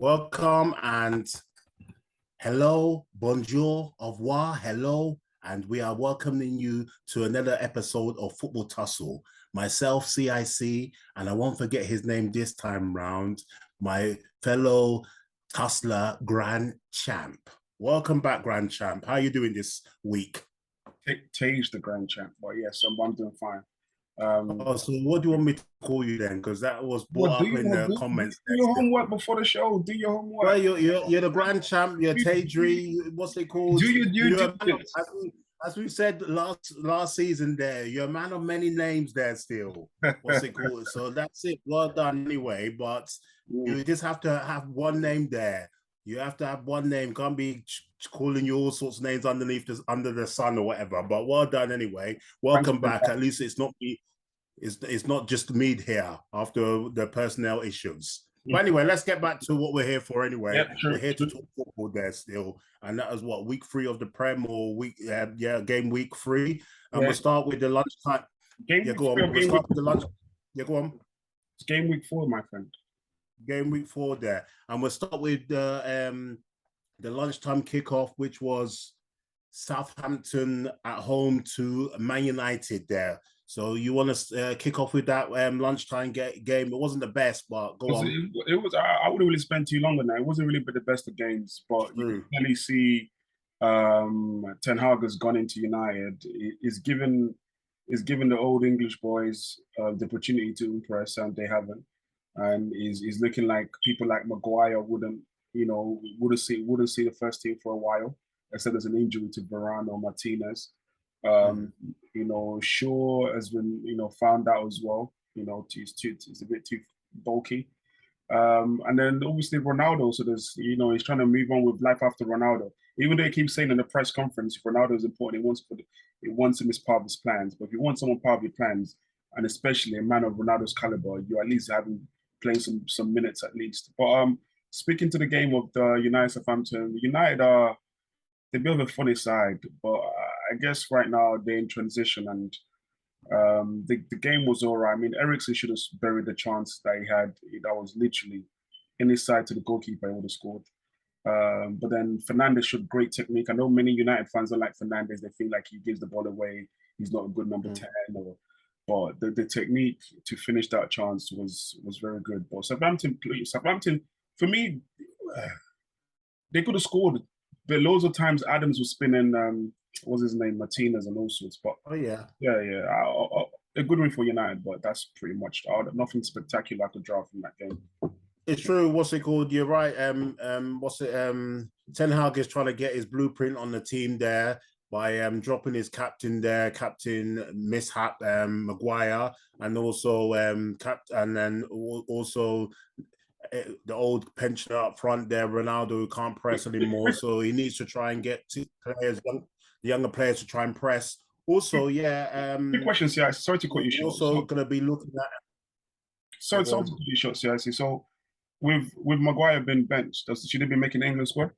Welcome and hello, bonjour, au revoir, hello, and we are welcoming you to another episode of Football Tussle. Myself, CIC, and I won't forget his name this time round, my fellow Tussler, Grand Champ. Welcome back, Grand Champ. How are you doing this week? Tage the Grand Champ, but yes, I'm doing fine. So what do you want me to call you then? Because that was brought up in the comments. Do your homework before the show. Do your homework. Well, you're the Grand Champ. You're Tadri. What's it called? Do you as we said last season, there you're a man of many names. There still. What's it called? So that's it. Well done anyway. But you just have to have one name there. You have to have one name. Can't be calling you all sorts of names under the sun or whatever. But well done anyway. Welcome back. At least it's not me. It's not just me here after the personnel issues. But anyway, let's get back to what we're here for anyway. Yeah, sure. We're here to talk football there still. And that is what, week 3 of the Prem or game week 3. And we'll start with the lunchtime. Go on. We'll start with the lunch. Go on. It's game week 4, my friend. Game week 4 there. And we'll start with the lunchtime kickoff, which was Southampton at home to Man United there. So you want to kick off with that lunchtime game? It wasn't the best, but go on. It was. I wouldn't really spend too long on that. It wasn't really the best of games, but you can clearly see Ten Hag has gone into United. Is given the old English boys the opportunity to impress, and they haven't. And is looking like people like Maguire wouldn't see the first team for a while, except there's an injury to Varane or Martinez. Shaw has been, found out as well. He's a bit too bulky. And then obviously Ronaldo. So there's, he's trying to move on with life after Ronaldo. Even though he keeps saying in the press conference, Ronaldo is important. He wants him as part of his plans. But if you want someone part of your plans, and especially a man of Ronaldo's caliber, you at least have him playing some minutes at least. But speaking to the game of the United Southampton, United are a bit of a funny side, but I guess right now they're in transition, and the game was all right. I mean, Eriksen should have buried the chance that he had. That was literally in his side to the goalkeeper. He would have scored. But then Fernandes showed great technique. I know many United fans don't like Fernandes. They feel like he gives the ball away. He's not a good number 10. But the technique to finish that chance was very good. But Southampton, for me, they could have scored. But loads of times Adams was spinning, what's his name, Martinez and all sorts. But a good win for United, but that's pretty much nothing spectacular I could draw from that game. It's true. What's it called? You're right. Ten Hag is trying to get his blueprint on the team there by dropping his captain there, Captain Mishap Maguire, and also the old pensioner up front there, Ronaldo, who can't press anymore. So he needs to try and get the younger players to try and press. Also, Good question, CIC. Sorry to cut you short. Also going to be looking at. Sorry to cut you short, CIC. So with Maguire being benched, should he be making England squad?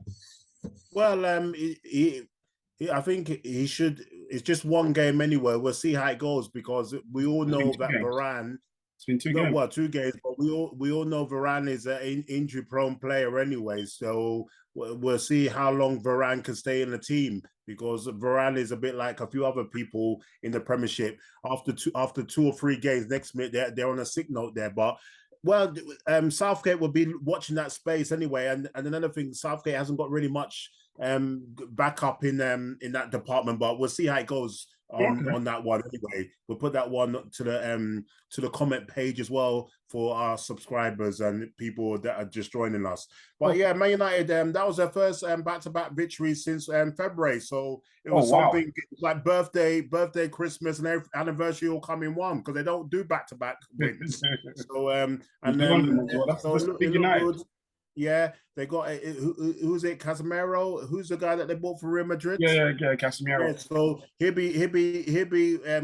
Well, I think he should. It's just one game anyway. We'll see how it goes, because we all know that Varane. It's been 2 games. Well, 2 games, but we all know Varane is an injury-prone player anyway. So we'll see how long Varane can stay in the team, because Varane is a bit like a few other people in the Premiership. After 2 or 3 games, next minute they're on a sick note there. But Southgate will be watching that space anyway. And another thing, Southgate hasn't got really much backup in that department, but we'll see how it goes on that one anyway. We'll put that one to the comment page as well for our subscribers and people that are just joining us. But yeah, Man United, that was their first back-to-back victory since February. So it was something like birthday, Christmas, and anniversary all come in one, because they don't do back-to-back wins. So it looked good. Yeah, they got who's it? Casemiro. Who's the guy that they bought for Real Madrid? Yeah, Casemiro. Yeah, so he'll be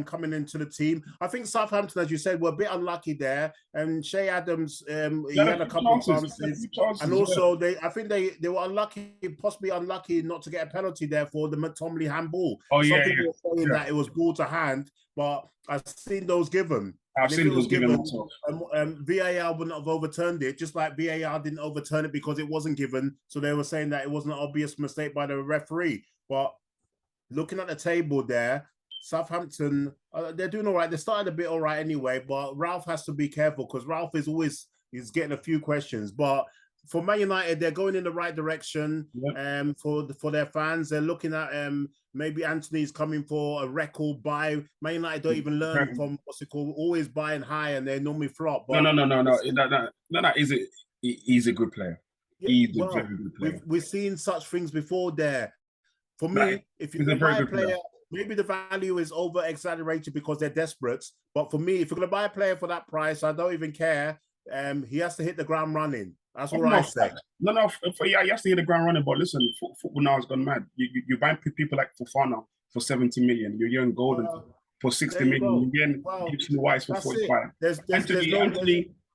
coming into the team. I think Southampton, as you said, were a bit unlucky there. And Shea Adams, he had a couple of chances, and also I think they were unlucky, possibly unlucky, not to get a penalty there for the McTominay handball. Some people were saying that it was ball to hand, but I've seen those given. I've seen it was given, myself. VAR wouldn't have overturned it, just like VAR didn't overturn it because it wasn't given. So they were saying that it wasn't an obvious mistake by the referee. But looking at the table there, Southampton, they're doing all right. They started a bit all right anyway, but Ralph has to be careful because Ralph is always getting a few questions. But for Man United, they're going in the right direction. Yep. For their fans, they're looking at maybe Anthony's coming for a record buy. Man United don't even learn from what's it called, always buying high, and they normally flop. But no. He's a good player. He's a very good player. We've seen such things before there. For me, if you buy a player, maybe the value is over exaggerated because they're desperate. But for me, if you're going to buy a player for that price, I don't even care. He has to hit the ground running. That's all I say. He has to hit the ground running. But listen, football now has gone mad. You buy people like Fofana for 70 million. You're getting Golden for 60 million. You're getting Gibson White for 45.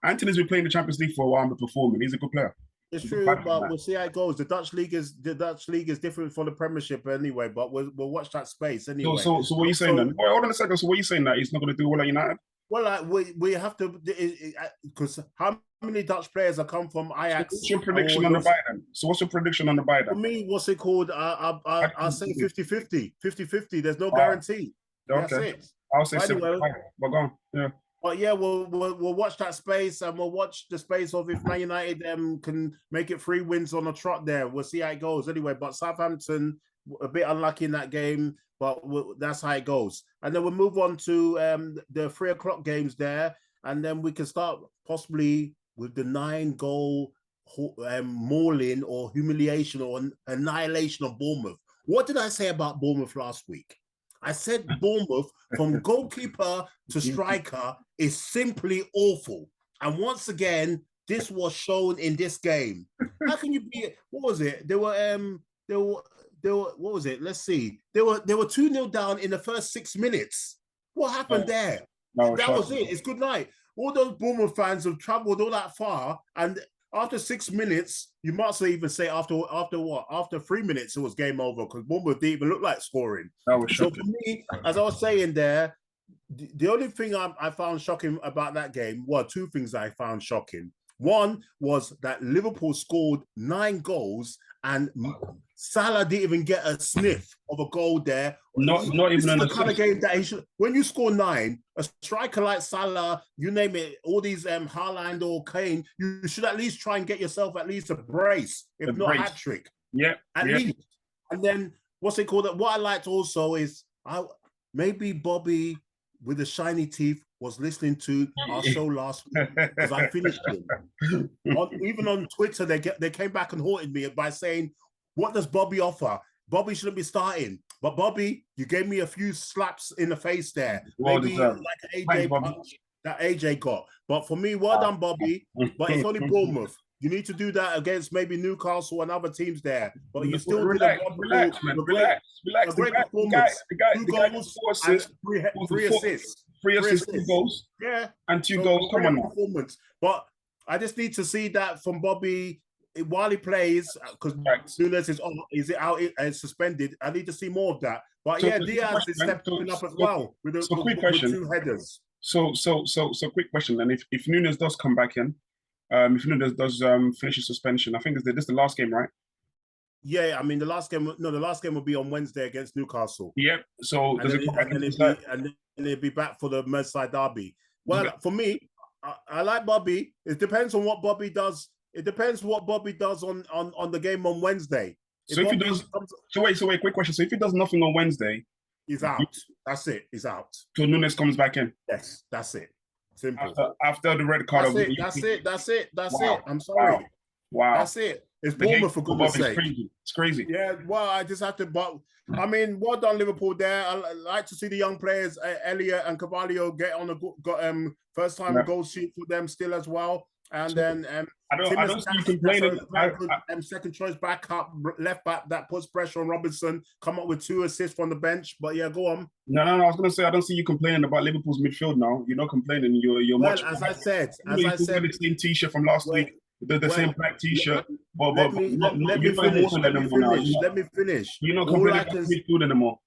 Anthony's been playing the Champions League for a while, underperforming. He's a good player. It's true, but we'll see how it goes. The Dutch league is different from the Premiership anyway. But we'll watch that space anyway. So what are you saying then? Hold on a second. So what are you saying that he's not going to do well at United? Well, we have to, because how many Dutch players have come from Ajax? So what's your prediction on the buy then? So what's your prediction on the buy then? For me, what's it called? I'll say 50-50. 50-50. There's no guarantee. That's it. I'll say 75. But go on. Yeah. But yeah, we'll watch that space, and we'll watch the space of if Man United can make it 3 wins on a trot there. We'll see how it goes anyway. But Southampton, a bit unlucky in that game, but that's how it goes. And then we'll move on to the 3 o'clock games there, and then we can start possibly with the 9-goal mauling or humiliation or annihilation of Bournemouth. What did I say about Bournemouth last week? I said Bournemouth, from goalkeeper to striker, is simply awful. And once again, this was shown in this game. How can you be? What was it? They were. What was it? Let's see. They were 2-0 down in the first 6 minutes. What happened there? That was it. It's good night. All those Bournemouth fans have travelled all that far, and after 6 minutes, you might as well even say after what? After 3 minutes, it was game over because Bournemouth didn't even look like scoring. So for me, as I was saying there, the only thing I found shocking about that game, well, 2 things I found shocking. One was that Liverpool scored 9 goals and Salah didn't even get a sniff of a goal there. Not even in the kind of game that he should. When you score 9, a striker like Salah, you name it, all these Hàaland or Kane, you should at least try and get yourself at least a brace, if not a hat trick. Yeah, at least. And then what's it called? What I liked also is maybe Bobby with the shiny teeth was listening to our show last week because I finished it. Even on Twitter, they came back and haunted me by saying, "What does Bobby offer? Bobby shouldn't be starting." But Bobby, you gave me a few slaps in the face there. Maybe like an AJ punch that AJ got. But for me, well done, Bobby. But it's only Bournemouth. You need to do that against maybe Newcastle and other teams there. But you still relax. A great performance. The guy 4 assists, 3 assists. 3 assists, 2 goals. Yeah. And 2 goals. Come on. Performance. But I just need to see that from Bobby while he plays, because Nunes is out and suspended. I need to see more of that. But so, Diaz is stepping up as well with 2 headers. So quick question. And if Nunes does come back in, if Nunes does finish his suspension, I think this is the last game, right? Yeah, I mean the last game will be on Wednesday against Newcastle. Yep. So and then he'll be back for the Merseyside derby. Well, for me, I like Bobby. It depends on what Bobby does. It depends what Bobby does on the game on Wednesday. So if he does, wait, quick question. So if he does nothing on Wednesday, he's out. That's it. He's out. So Nunes comes back in. Yes, that's it. Simple. After the red card. That's it. I'm sorry. Wow. That's it. It's Bournemouth for goodness sake. It's crazy. Yeah. Well, I just have to. But I mean, well done, Liverpool. There, I like to see the young players, Elliott and Carvalho, get on the first time goal sheet for them still as well. And then I don't see you complaining. Second choice backup, left back that puts pressure on Robinson. Come up with 2 assists from the bench. But yeah, go on. No. I was going to say I don't see you complaining about Liverpool's midfield now. You're not complaining. You're well, much. As I said, the same T-shirt from last week. The same black T-shirt. Let me finish. You're not complaining about midfield anymore.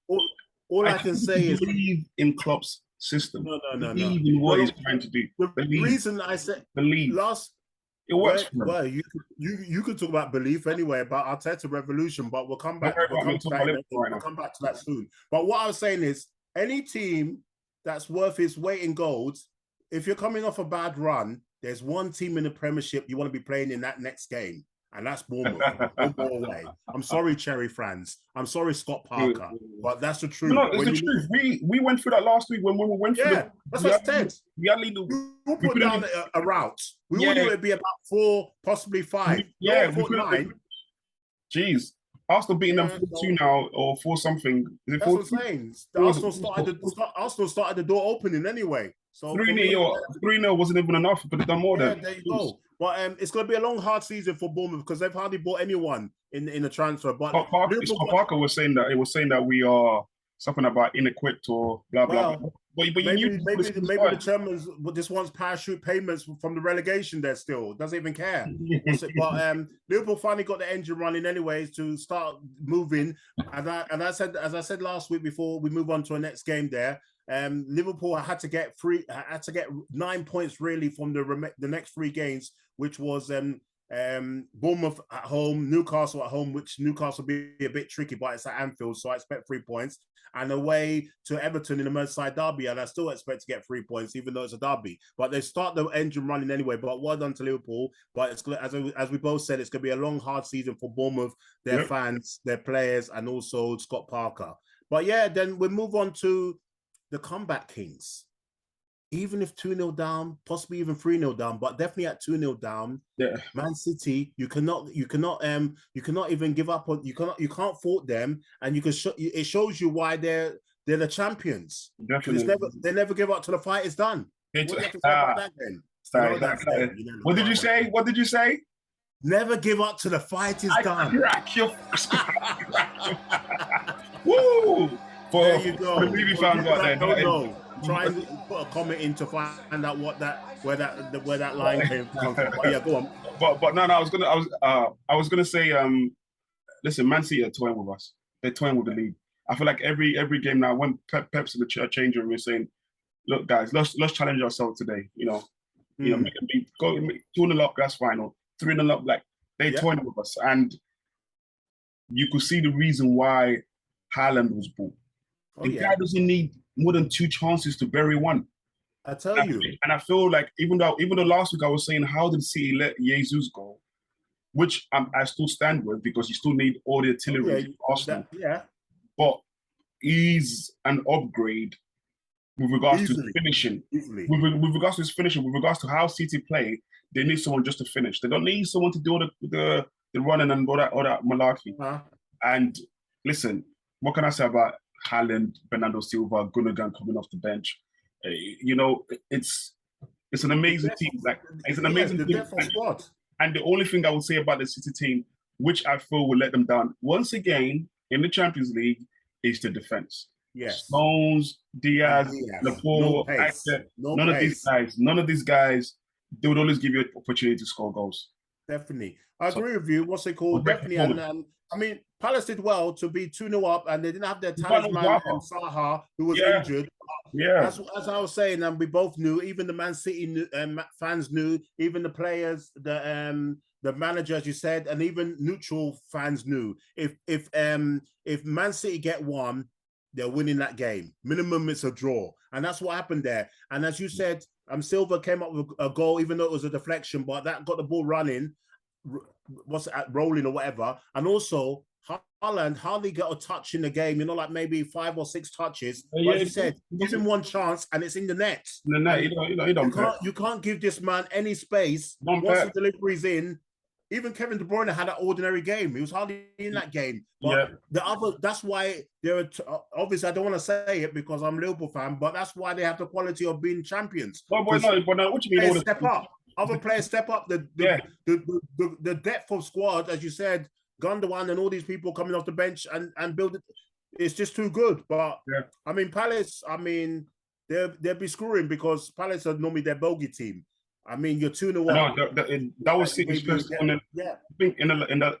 All I can say is believe in Klopp's system. No. Believe in what he's trying to do. The Believe. reason I said Believe. It works for him. Well, you could talk about belief anyway about Arteta revolution, but we'll come back. We'll come back to that soon. But what I was saying is, any team that's worth its weight in gold, if you're coming off a bad run, there's one team in the Premiership you want to be playing in that next game, and that's Bournemouth. No more way. I'm sorry, Cherry fans. I'm sorry, Scott Parker, but that's the truth. No, it's the truth. We went through that last week when we went through. Yeah, that's what I said. We put down a route. We knew it'd be about 4, possibly 5. Yeah, we 9. Jeez. Arsenal beating them 4-2 now, or 4 something. Is it 4-2? That's what I'm saying. Arsenal started the door opening anyway. So 3-0 wasn't even enough. Could have done more than. There you go. But it's going to be a long, hard season for Bournemouth because they've hardly bought anyone in the transfer. But Scott Parker was saying that we are something about inequipped or blah blah. But maybe the chairman just wants parachute payments from the relegation. There still doesn't even care. But Liverpool finally got the engine running anyways to start moving. As I said last week before we move on to our next game there. Liverpool had to get 9 points really from the next 3 games, which was Bournemouth at home, Newcastle at home, which Newcastle will be a bit tricky, but it's at Anfield, so I expect 3 points. And away to Everton in the Merseyside derby, and I still expect to get 3 points, even though it's a derby. But they start the engine running anyway. But well done to Liverpool. But it's as we both said, it's going to be a long, hard season for Bournemouth, their fans, their players, and also Scott Parker. But yeah, then we move on to the comeback kings. Even if 2-0 down, possibly even 3-0 down, but definitely at 2-0 down, Man City, you cannot even give up on. You can't fault them, and it shows you why they're the champions. Definitely, they never give up till the fight is done. What do you have to say about that then? What did you say? What did you say? Never give up till the fight is done. Crack your Woo! There you go. For the movie fans out there, don't know. Try and put a comment in to find out where that line came from. But yeah, go on. But no, I was gonna say, listen, Man City are toying with us. They're toying with the league. I feel like every game now, when Pep's in the change room, we're saying, look, guys, let's challenge ourselves today. Go 2-0 up, that's fine, or 3-0 up. Like they're toying with us, and you could see the reason why Hàaland was bought. The guy doesn't need more than 2 chances to bury one. I tell you. And I feel like even though last week I was saying, how did City let Jesus go? Which I still stand with, because you still need all the artillery in Arsenal. But he's an upgrade with regards to finishing. With regards to his finishing, with regards to how City play, they need someone just to finish. They don't need someone to do the running and all that malarkey. And listen, what can I say about Hàaland, Bernardo Silva, Gundogan coming off the bench? It's an amazing team. Like it's an amazing team. And the only thing I would say about the City team, which I feel will let them down once again in the Champions League, is the defense. Yes, Stones, Diaz, Laporte, none of these guys, they would always give you an opportunity to score goals. Definitely, I agree with you. What's it called? Definitely, and I mean, Palace did well to be 2-0 up, and they didn't have their talisman and Zaha, who was injured. Yeah, as I was saying, and we both knew, even the Man City fans knew, even the players, the manager, as you said, and even neutral fans knew. If Man City get one, they're winning that game. Minimum, it's a draw, and that's what happened there. And as you said, Silva came up with a goal, even though it was a deflection, but that got the ball running. Rolling or whatever, and also Hàaland hardly got a touch in the game. Like maybe 5 or 6 touches. But as you said, give him one chance, and it's in the net. In the net, you can't give this man any space. Once the delivery's in, even Kevin De Bruyne had an ordinary game. He was hardly in that game. But that's why there are obviously, I don't want to say it because I'm a Liverpool fan, but that's why they have the quality of being champions. But no, what you mean? Step up. Other players step up. The depth of squad, as you said, Gundogan and all these people coming off the bench and build it. It's just too good. But I mean, Palace. I mean, they'll be screwing because Palace are normally their bogey team. I mean, you're 2-0 up. No, that was City's first. I think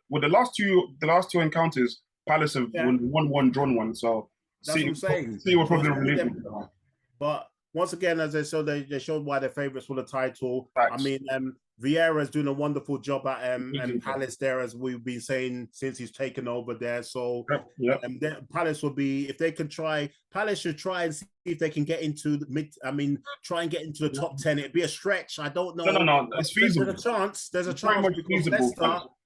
with the last two encounters, Palace have won 1, drawn 1. So that's what I'm saying. City were probably relieved. But once again, as they showed why they're favourites for the title. Facts. I mean, Vieira's doing a wonderful job at Palace there, as we've been saying since he's taken over there. So Palace will be, if they can try, Palace should try and see if they can get into the mid. I mean, try and get into the top 10. It'd be a stretch. I don't know. No, it's feasible. There's a chance. There's a chance because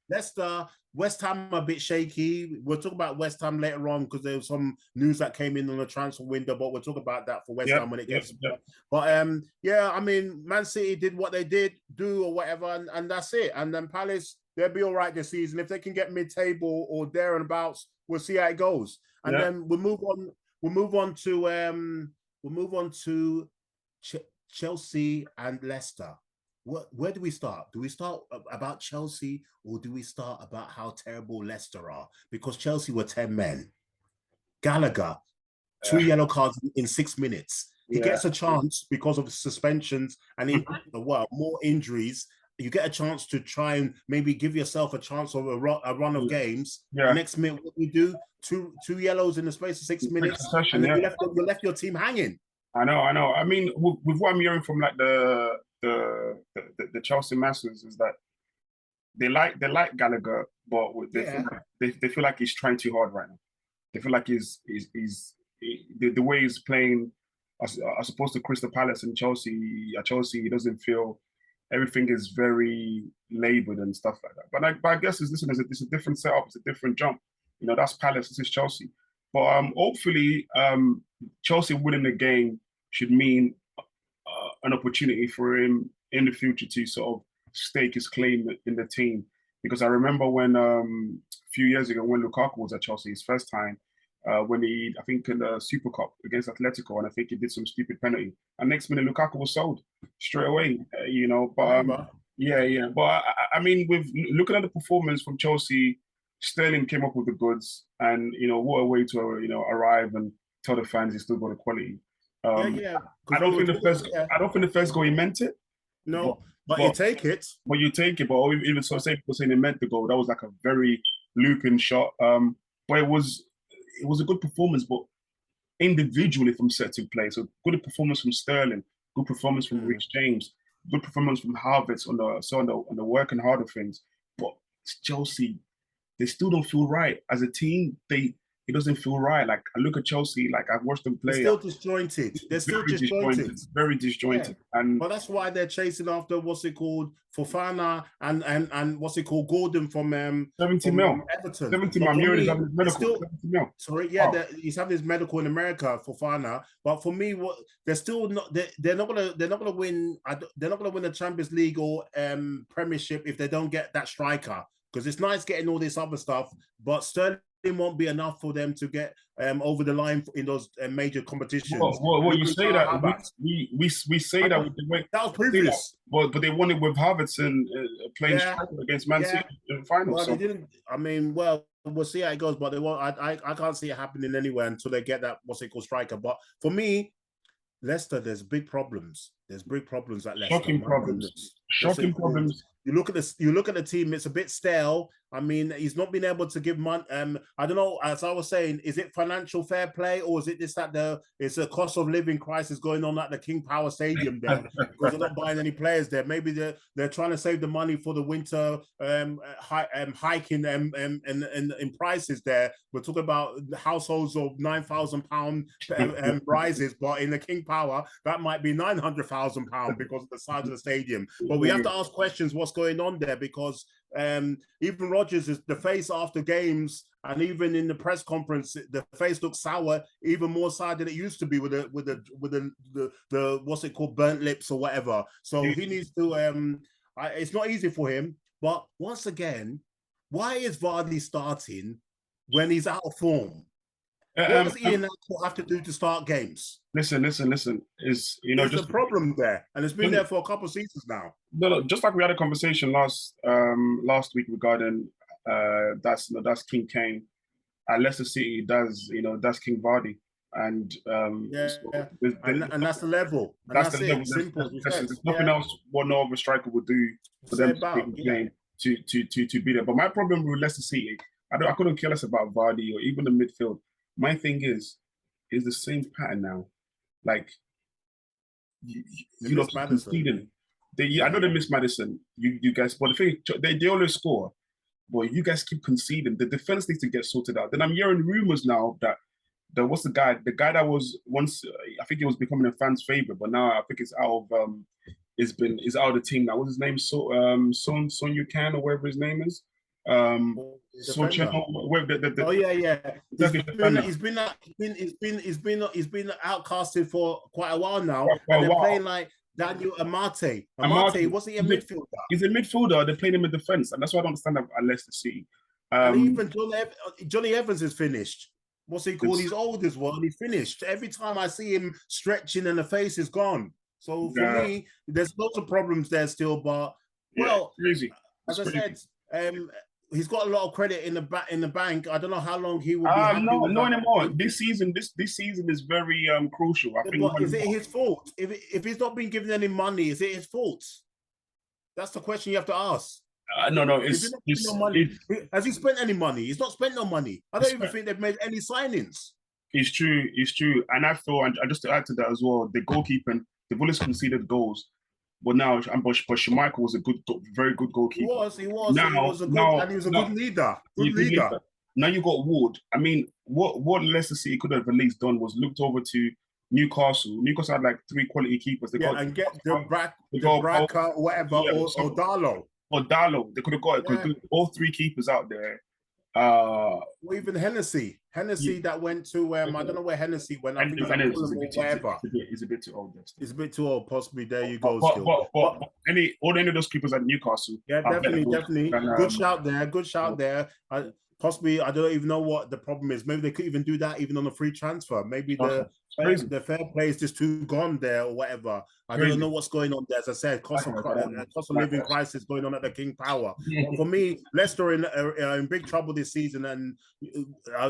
Leicester, West Ham are a bit shaky. We'll talk about West Ham later on because there was some news that came in on the transfer window, but we'll talk about that for West Ham when it gets. But yeah, I mean, Man City did what they did do or whatever, and that's it. And then Palace, they'll be all right this season. If they can get mid-table or there and abouts, we'll see how it goes. And then we'll move on. We'll move on to Chelsea and Leicester. Where do we start? Do we start about Chelsea or do we start about how terrible Leicester are? Because Chelsea were 10 men. Gallagher, 2 yellow cards in 6 minutes. He gets a chance because of suspensions and more injuries. You get a chance to try and maybe give yourself a chance of a run of games. The next minute, what we do, two yellows in the space of 6 minutes, and then you left your team hanging. I know. I mean, with what I'm hearing from like the Chelsea Masters is that they like Gallagher, but they feel like he's trying too hard right now. They feel like he's the way he's playing as opposed to Crystal Palace and Chelsea. At Chelsea, he doesn't feel everything is very laboured and stuff like that. But I guess it's a different setup. It's a different jump. You know, that's Palace. This is Chelsea. But hopefully, Chelsea winning the game should mean an opportunity for him in the future to sort of stake his claim in the team. Because I remember when a few years ago when Lukaku was at Chelsea, his first time, when I think in the Super Cup against Atletico, and I think he did some stupid penalty. And next minute, Lukaku was sold straight away, you know. But But I mean, with looking at the performance from Chelsea, Sterling came up with the goods, and you know, what a way to arrive and tell the fans he's still got the quality. I don't think the first goal he meant it. No, but you take it. But you take it. But even so, say people saying he meant the goal, that was like a very looping shot. But it was a good performance, but individually from certain players. So good performance from Sterling, good performance from Rich James, good performance from Havertz on the working hard of things. But Chelsea, they still don't feel right as a team. It doesn't feel right. Like I look at Chelsea, like I've watched them play. They're still disjointed. They're still disjointed. Very disjointed. Yeah. But that's why they're chasing after Fofana and Gordon from 70 mil. Everton. 70 mil. He's having his medical. 70 mil. Sorry, he's having his medical in America, Fofana. But for me, they're still not. They're not gonna win. They're not gonna win the Champions League or Premiership if they don't get that striker. Because it's nice getting all this other stuff, but Sterling won't be enough for them to get over the line in those major competitions. Well, you say that we say that with the way that was previous, but they won it with Havertz and playing against Man City in the final. Well, they didn't. I mean, well, we'll see how it goes, but they won't. I can't see it happening anywhere until they get that striker. But for me, Leicester, there's big problems. There's big problems at Leicester. Shocking problems. You look at the team, it's a bit stale. I mean, he's not been able to give money. I don't know, as I was saying, is it financial fair play or is it this that it's a cost of living crisis going on at the King Power Stadium there because they're not buying any players there. Maybe they're trying to save the money for the winter hiking in prices there. We're talking about households of £9,000 rises, but in the King Power, that might be £900,000 because of the size of the stadium. But we have to ask questions, what's going on there? Because even Rodgers is the face after games, and even in the press conference, the face looks sour, even more sour than it used to be with the what's it called, burnt lips or whatever. So he needs to. It's not easy for him. But once again, why is Vardy starting when he's out of form? What does Ian have to do to start games? Listen. Is there's just a problem there, and it's been there for a couple of seasons now. No, just like we had a conversation last week regarding that's King Kane at Leicester City. That's King Vardy, and and that's the level. And that's the level. Simple. There's nothing else what no other striker would do for them to be there. But my problem with Leicester City, I couldn't care less about Vardy or even the midfield. My thing is the same pattern now. Like you lot keep conceding. I know they miss Maddison. You guys, but the thing they always score, but you guys keep conceding. The defense needs to get sorted out. Then I'm hearing rumors now that what's the guy that was once I think he was becoming a fan's favorite, but now I think it's out of is out of the team now. What's his name? Son Yukan or whatever his name is. So oh yeah. He's been outcasted for quite a while now, and they're playing like Daniel Amate. What's he a midfielder? He's a midfielder. They're playing him in defense, and that's why I don't understand at Leicester City. And even Johnny Evans is finished. What's he called? He's old as well, and he's finished. Every time I see him stretching, and the face is gone. So for me, there's lots of problems there still, but crazy. As I said, he's got a lot of credit in the bank. I don't know how long he will be. No anymore. This season is very crucial. I think. Is it his fault? If he's not been given any money, is it his fault? That's the question you have to ask. No. Has he spent any money? He's not spent no money. I don't even think they've made any signings. It's true. And I feel, and just to add to that as well, the goalkeeping, the Bullets conceded goals. But now, but Schmeichel was a very good goalkeeper. He was a good leader. Good leader. Now you got Ward. I mean, what Leicester City could have at least done was looked over to Newcastle. Newcastle had like 3 quality keepers. And get the Bracker, whatever, or Darlow. Or Darlow. They could have got it because all 3 keepers out there. Or even Hennessy that went to I don't know where Hennessy went. I think he's a bit too old. It's a bit too old, possibly. There you go. But any of those keepers at Newcastle. Yeah, definitely. Good shout there. Possibly, I don't even know what the problem is. Maybe they could even do that even on a free transfer. Maybe the fair play is just too gone there or whatever. I don't know what's going on there. As I said, cost of living crisis going on at the King Power. For me, Leicester in big trouble this season, and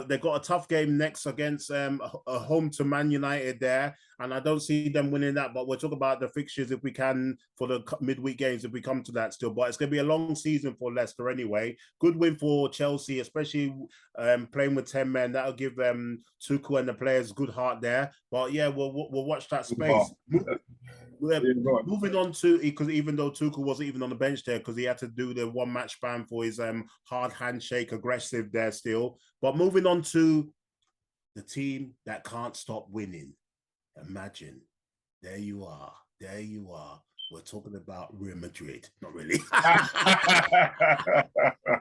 they got a tough game next against a home to Man United there, and I don't see them winning that. But we'll talk about the fixtures if we can for the midweek games if we come to that still. But it's going to be a long season for Leicester anyway. Good win for Chelsea, especially playing with 10 men. That'll give Tuchel and the players good heart there. But yeah, we'll watch that space. Moving on to, because even though Tuchel wasn't even on the bench there because he had to do the 1 match ban for his hard handshake, aggressive there still. But moving on to the team that can't stop winning. Imagine, there you are. We're talking about Real Madrid. Not really.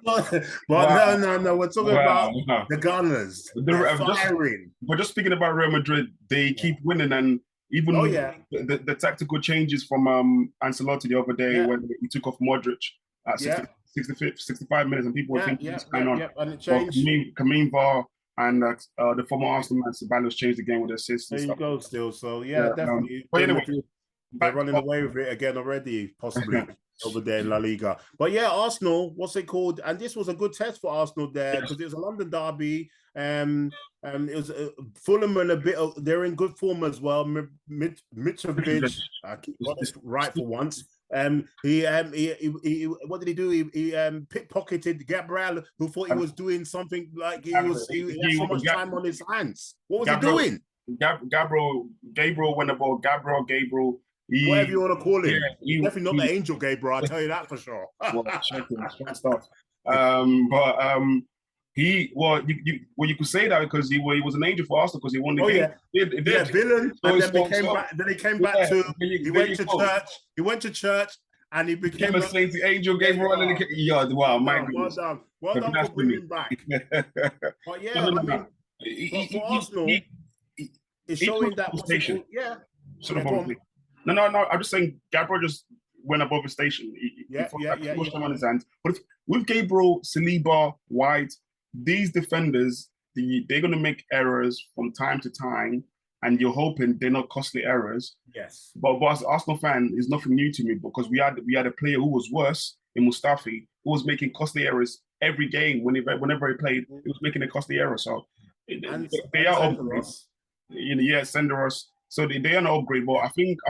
No. We're talking about the Gunners. We're just speaking about Real Madrid. They keep winning, and even the tactical changes from Ancelotti the other day when he took off Modric at 65 minutes, and people were thinking what's going on. And it changed. Kamin Var and the former Arsenal man Ceballos changed the game with assists. There you go, still. So definitely. But anyway, they're running away with it again already, possibly over there in La Liga. But yeah, Arsenal, what's it called? And this was a good test for Arsenal there because it was a London derby. It was Fulham and they're in good form as well. Mitrovic, I got this right for once. He what did he do? He pickpocketed Gabriel, who thought he was doing something like he had so much time on his hands. What was he doing? Gabriel went about Gabriel. Whatever you want to call him. Definitely not the angel Gabriel, I'll tell you that for sure. Stuff. You could say that because he was an angel for Arsenal because he won the game. Villain. And then he came back to church. He went to church and he became a saint angel Gabriel. Wow, my goodness. Well done for bringing him back. But yeah, for Arsenal, it's showing that station. No. I'm just saying Gabriel just went above his station. On his hands. But with Gabriel, Saliba, White, these defenders, they're going to make errors from time to time, and you're hoping they're not costly errors. Yes. But as an Arsenal fan, it's nothing new to me because we had a player who was worse in Mustafi, who was making costly errors every game. Whenever he played, he was making a costly error. So they are upgrades. Senderos. So they are an upgrade, but I think.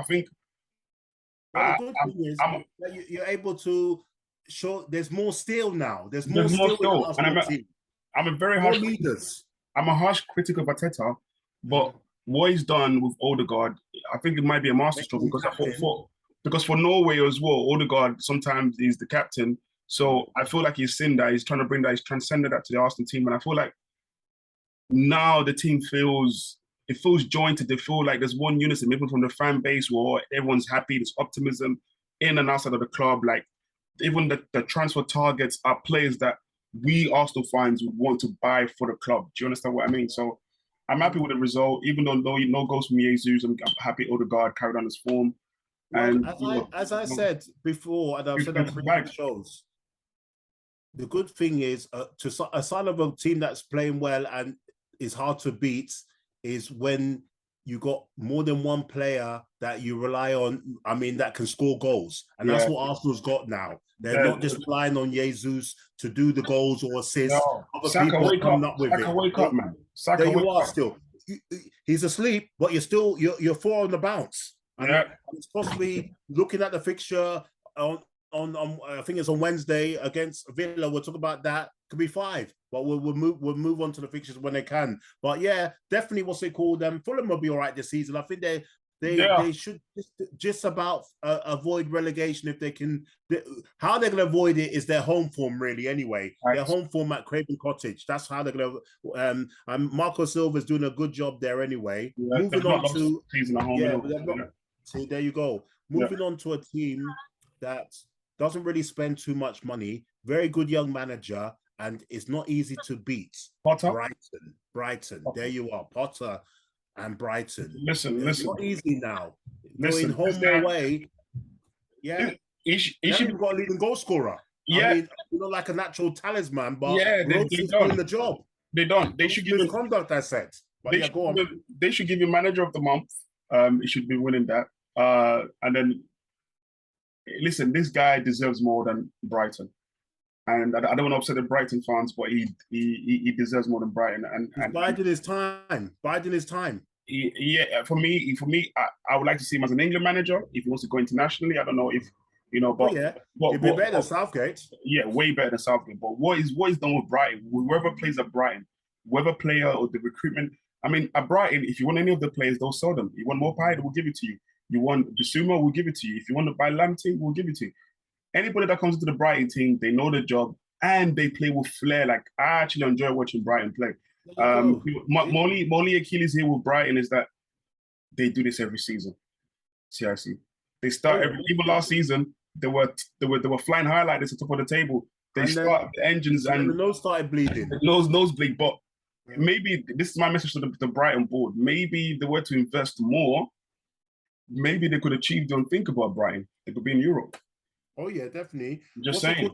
The good thing is that you're able to show there's more steel now. There's more steel. And I'm a very harsh leaders. I'm a harsh critic of Arteta, but what he's done with Odegaard, I think it might be a masterstroke because for Norway as well, Odegaard sometimes is the captain. So I feel like he's seen that, he's trying to bring that, he's transcended that to the Arsenal team. And I feel like now the team feels jointed. They feel like there's one unison, even from the fan base where everyone's happy, there's optimism in and outside of the club. Like even the transfer targets are players that we Arsenal fans would want to buy for the club. Do you understand what I mean? So I'm happy with the result, even though no goals from Jesus. I'm happy Odegaard carried on his form. Well, as I said before, and I've said on previous shows, the good thing is to a sign of a team that's playing well and is hard to beat is when you got more than one player that you rely on. I mean, that can score goals, and that's what Arsenal's got now. They're not just relying on Jesus to do the goals or assists. No. Saka, wake up, man. Saka, there you are still. He's asleep, but you're 4 on the bounce. And it's possibly looking at the fixture on I think it's on Wednesday against Villa. We'll talk about that. Could be 5, but we'll move on to the fixtures when they can. But yeah, definitely what's it called? Fulham will be all right this season. I think they should just about avoid relegation if they can. How they're going to avoid it is their home form, really. Anyway, their home form at Craven Cottage. That's how they're going to. Marco Silva's doing a good job there. Anyway, moving on to see, there you go. Moving on to a team that doesn't really spend too much money. Very good young manager, and it's not easy to beat. Potter? Brighton. There you are, Potter and Brighton. Listen. It's not easy now. Going home and away. Yeah. He should got a leading goal scorer. Yeah. I mean, like a natural talisman, but they is doing the job. They don't. They should give him conduct, I said. But go on. They should give him manager of the month. He should be winning that. And then listen, this guy deserves more than Brighton. And I don't want to upset the Brighton fans, but he deserves more than Brighton. And biding his time. For me, I would like to see him as an England manager if he wants to go internationally. I don't know if but it'd be better than Southgate. Yeah, way better than Southgate. But what is done with Brighton? Whoever plays at Brighton, whoever player or the recruitment. I mean, at Brighton, if you want any of the players, they'll sell them. You want more pie, we'll give it to you. You want Bissouma, we'll give it to you. If you want to buy Lamptey, we'll give it to you. Anybody that comes into the Brighton team, they know the job and they play with flair. Like, I actually enjoy watching Brighton play. Molly Achilles here with Brighton is that they do this every season. CIC. They start even last season, they were flying high like this at the top of the table. They start the engines and the nose started bleeding. Nosebleed, but maybe this is my message to the Brighton board. Maybe they were to invest more. Maybe they could achieve the unthinkable at Brighton. They could be in Europe. Oh yeah, definitely. Just saying.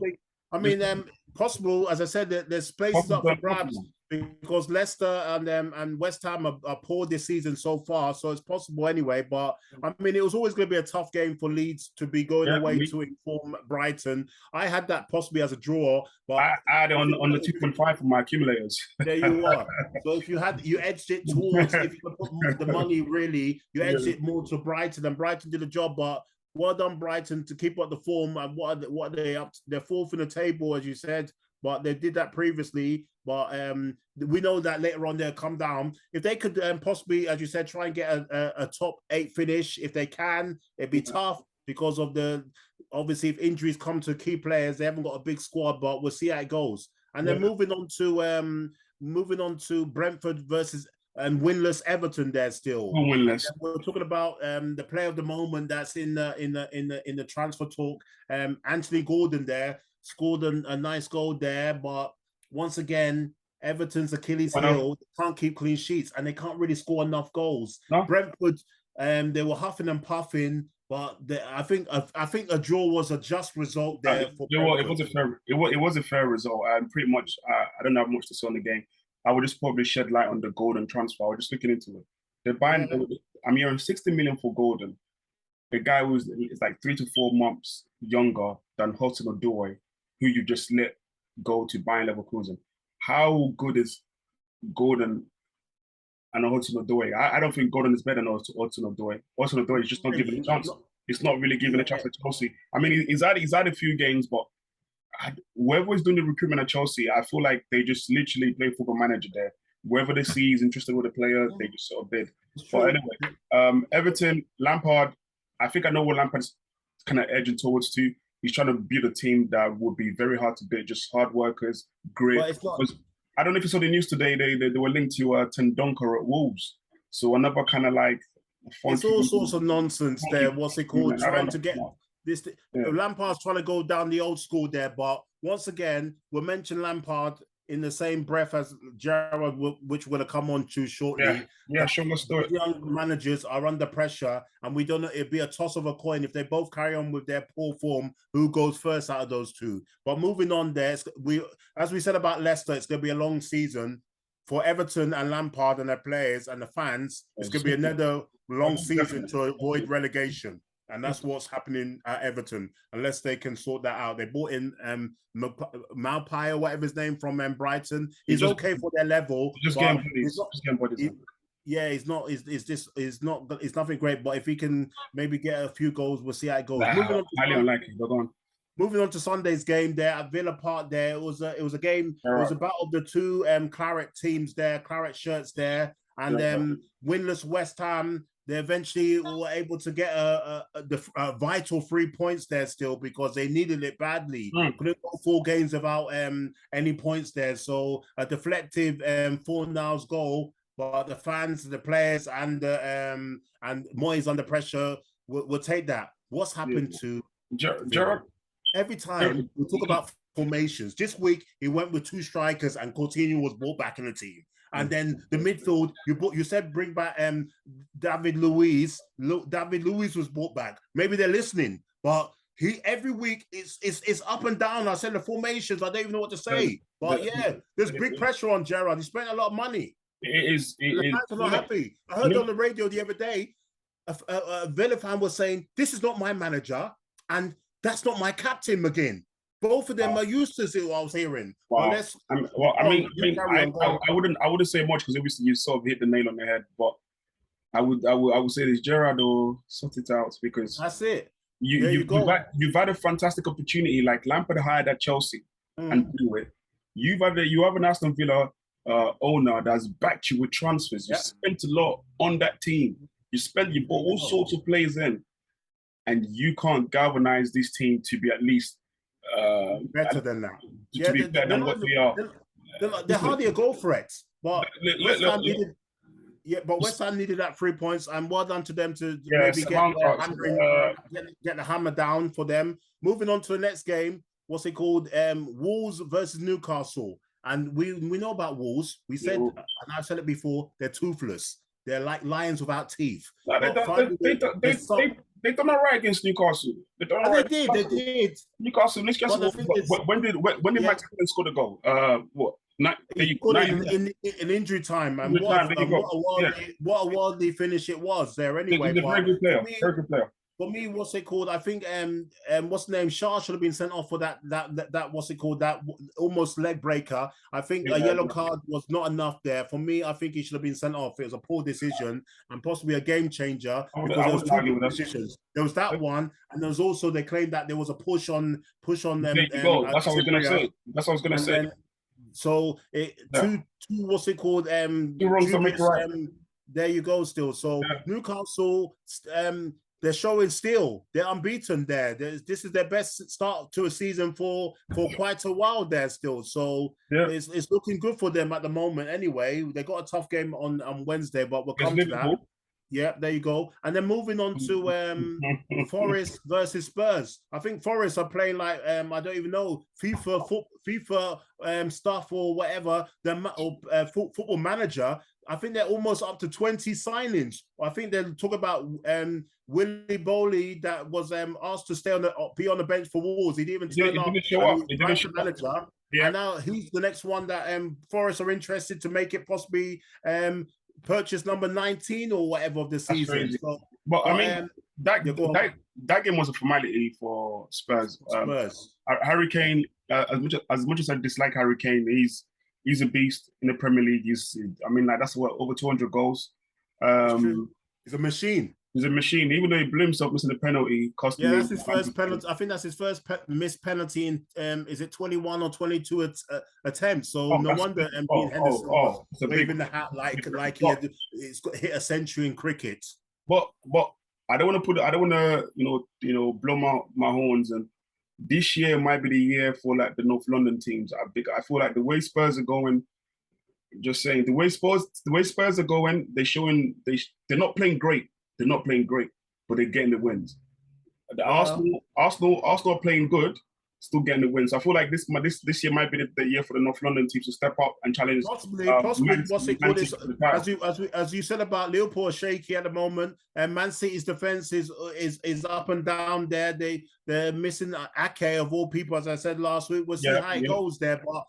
Possible. As I said, there's places up for grabs because Leicester and West Ham are poor this season so far. So it's possible anyway. But I mean, it was always going to be a tough game for Leeds to be going away to inform Brighton. I had that possibly as a draw, but I had it on the 2.5 for my accumulators. There you are. So if you edged it towards, if you put the money really, you edged it more to Brighton, and Brighton did a job, but. Well done, Brighton, to keep up the form. And what are they up to? They're 4th in the table, as you said, but they did that previously. But we know that later on they'll come down. If they could possibly, as you said, try and get a top 8 finish, if they can, it'd be tough because of obviously if injuries come to key players, they haven't got a big squad. But we'll see how it goes. And then moving on to Brentford versus. And winless Everton there still. Winless. We're talking about the player of the moment that's in the transfer talk. Anthony Gordon there scored a nice goal there, but once again, Everton's Achilles heel. They can't keep clean sheets and they can't really score enough goals. No. Brentford, they were huffing and puffing, but I think a draw was a just result there. It was a fair result, and pretty much I don't have much to say on the game. I would just probably shed light on the Gordon transfer. I was just looking into it. They're buying. I'm hearing 60 million for Gordon. The guy is like 3 to 4 months younger than Hudson-Odoi, who you just let go to Bayern Leverkusen. How good is Gordon and Hudson-Odoi? I don't think Gordon is better than Hudson-Odoi. Hudson-Odoi is just not given a chance. It's not really given a chance to Chelsea. I mean, he's had a few games, but whoever is doing the recruitment at Chelsea, I feel like they just literally play football manager there. whether they see he's interested with the player, they just sort of bid. But anyway, Everton, Lampard, I think I know what Lampard's kind of edging towards to. He's trying to build a team that would be very hard to beat, just hard workers, grit. I don't know if you saw the news today. They were linked to Tendonker at Wolves. So another kind of like. It's all sorts of nonsense there. What's it called? Trying to get this. Lampard's trying to go down the old school there, but once again, we'll mention Lampard in the same breath as Gerrard, which we're going to come on to shortly. Yeah, sure, let's do it. Young managers are under pressure, and we don't know, it'd be a toss of a coin. If they both carry on with their poor form, who goes first out of those two? But moving on there, as we said about Leicester, it's going to be a long season. For Everton and Lampard and their players and the fans, it's going to be another long season to avoid relegation. And that's what's happening at Everton, unless they can sort that out. They bought in Malpai or whatever his name from Brighton. He's okay for their level. Just getting bodies. Yeah, he's nothing great. But if he can maybe get a few goals, we'll see how it goes. Highly unlikely. But go on. Moving on to Sunday's game there at Villa Park there, it was a game, it was a battle of the two Claret teams there, Claret shirts there, and winless West Ham, they eventually were able to get a vital 3 points there still because they needed it badly. Couldn't go 4 games without any points there. So a deflective Fornals goal, but the fans, the players, and Moyes under pressure will take that. What's happened to Gerrard? Every time we talk about formations, this week he went with 2 strikers and Coutinho was brought back in the team. And then the midfield, you said bring back David Luiz. David Luiz was brought back. Maybe they're listening, but every week it's up and down. I said the formations, I don't even know what to say. But yeah, there's big pressure on Gerrard. He spent a lot of money. It is. The fans are not happy. I heard on the radio the other day, a Villa fan was saying, "This is not my manager," and that's not my captain, McGinn. Both of them are used to it, what I was hearing. Wow. I wouldn't say much because obviously you sort of hit the nail on the head, but I would say this: Gerrard or sort it out because that's it. You've had a fantastic opportunity like Lampard hired at Chelsea and do it. You have an Aston Villa owner that's backed you with transfers. You spent a lot on that team. You bought all sorts of players in. And you can't galvanize this team to be at least better than that. To be better than what we are. They're hardly a goal threat. But West Ham needed that 3 points, and well done to them to maybe get the hammer down for them. Moving on to the next game, what's it called? Wolves versus Newcastle. And we know about Wolves. We said, and I've said it before, they're toothless. They're like lions without teeth. They done all right against Newcastle. They did. Newcastle. When did Mike Tyson score the goal? What? In injury time, and what a worldly finish it was there. Anyway, very good player. For me, what's it called? I think what's the name? Shaw should have been sent off for that what's it called? That almost leg breaker. I think a yellow card was not enough there. For me, I think he should have been sent off. It was a poor decision and possibly a game changer because there was 2 decisions. There was that one, and there was also they claimed that there was a push on them. That's what I was gonna say. So two what's it called? Two wrongs don't make right. There you go. Still, so Newcastle. They're showing still. They're unbeaten there. This is their best start to a season for quite a while there still. So it's looking good for them at the moment anyway. They got a tough game on Wednesday, but we'll come to that. Yeah, there you go. And then moving on to Forest versus Spurs. I think Forest are playing like I don't even know FIFA stuff or whatever. Football Manager. I think they're almost up to 20 signings. I think they're talking about Willy Bowley that was asked to be on the bench for Wolves. He didn't even turn up. He didn't show up. Manager. Yeah. And now he's the next one that Forest are interested to make it possibly purchase number 19 or whatever of the season. So, but I mean, that game was a formality for Spurs. Harry Kane, as much as I dislike Harry Kane, he's a beast in the Premier League. That's over 200 goals. He's a machine. He's a machine. Even though he blew himself missing the penalty, costing Yeah, me. that's his first penalty. I think that's his first missed penalty in is it 21 or 22 attempts? So Oh, no that's wonder oh, Dean Henderson oh, was oh, it's a waving big. the hat like he had hit a century in cricket. But I don't want to put. I don't want to blow my horns. And this year might be the year for like the North London teams. I feel like the way Spurs are going. Just saying the way Spurs are going, they're not playing great. They're not playing great, but they're getting the wins. The Arsenal are playing good, still getting the wins. I feel like this year might be the year for the North London teams to step up and challenge. Possibly. What's it called? As you said about Liverpool, shaky at the moment, and Man City's defense is up and down there. They're missing Ake of all people, as I said last week. We'll see how it goes there, but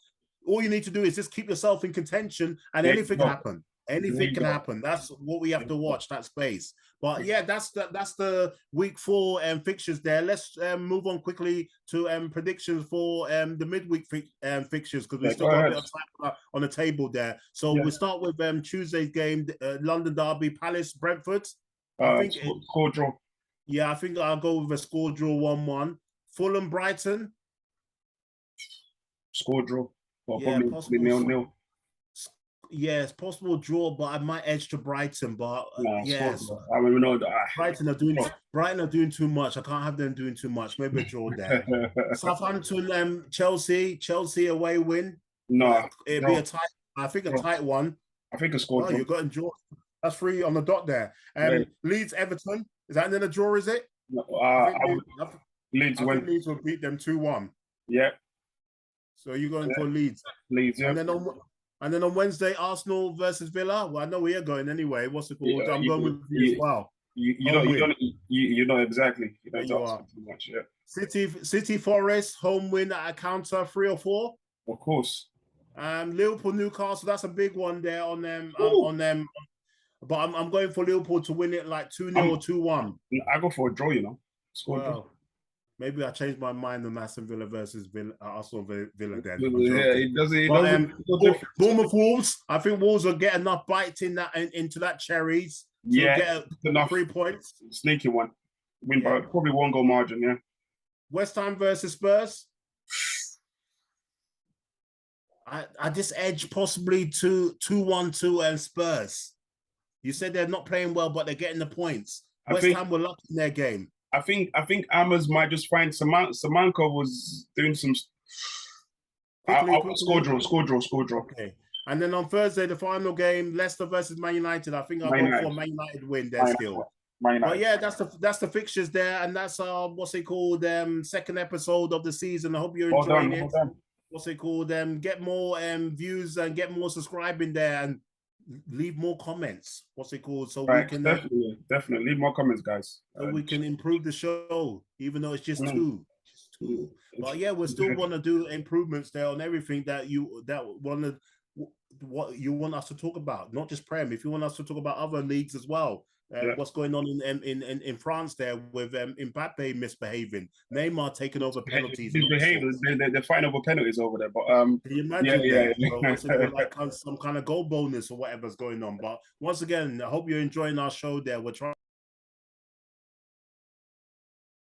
all you need to do is just keep yourself in contention, and anything can happen. Anything can happen. That's what we have to watch, that space. But yeah, that's the week 4 fixtures there. Let's move on quickly to predictions for the midweek fixtures, because we still got a bit of time on the table there. So we'll start with Tuesday's game, London Derby, Palace, Brentford. I think score draw. Yeah, I think I'll go with a score draw 1-1. Fulham, Brighton. Score draw. Well, yeah, probably 0-0. Yeah, it's possible draw, but I might edge to Brighton. But yes, I mean, we know that Brighton are doing too much. I can't have them doing too much. Maybe a draw there. Southampton, Chelsea away win. No, it'd be a tight. I think a tight one. I think a score. Oh, you got draw. That's 3 on the dot there. Leeds, Everton. Is that in a draw? Is it? No, Leeds will beat them 2-1. Yeah. So you're going for Leeds. Leeds, yeah. And then on Wednesday, Arsenal versus Villa. Well, I know where you're going anyway. What's it called? I'm going with you as well. You know exactly. You know exactly too much, yeah. City Forest, home win at a counter, 3 or 4. Of course. Liverpool, Newcastle, that's a big one there on them. But I'm going for Liverpool to win it like 2-0 or 2-1. I go for a draw, draw. Maybe I changed my mind on Aston Villa versus Arsenal Villa then. Yeah, it doesn't. Bournemouth Wolves. I think Wolves will get enough bites into that cherries to get enough 3 points. Sneaky one. Win by probably 1 goal margin, yeah. West Ham versus Spurs. I just edge possibly 2-1-2 and Spurs. You said they're not playing well, but they're getting the points. West Ham were lucky in their game. I think Ammers might just find Samanko was doing some. Score draw. Okay. And then on Thursday, the final game, Leicester versus Man United. I think I'll go for Man United win there still. But yeah, that's the fixtures there, and that's what's it called? Second episode of the season. I hope you're enjoying it. What's it called? Get more views and get more subscribing there, and leave more comments. What's it called? So we can definitely leave more comments, guys. So we can improve the show, even though it's just 2. But yeah, we still want to do improvements there on everything that what you want us to talk about, not just Prem. If you want us to talk about other leagues as well, what's going on in France there with Mbappe misbehaving, Neymar taking over penalties. They're fighting over penalties over there. But can you imagine so like some kind of goal bonus or whatever's going on? But once again, I hope you're enjoying our show there. We're trying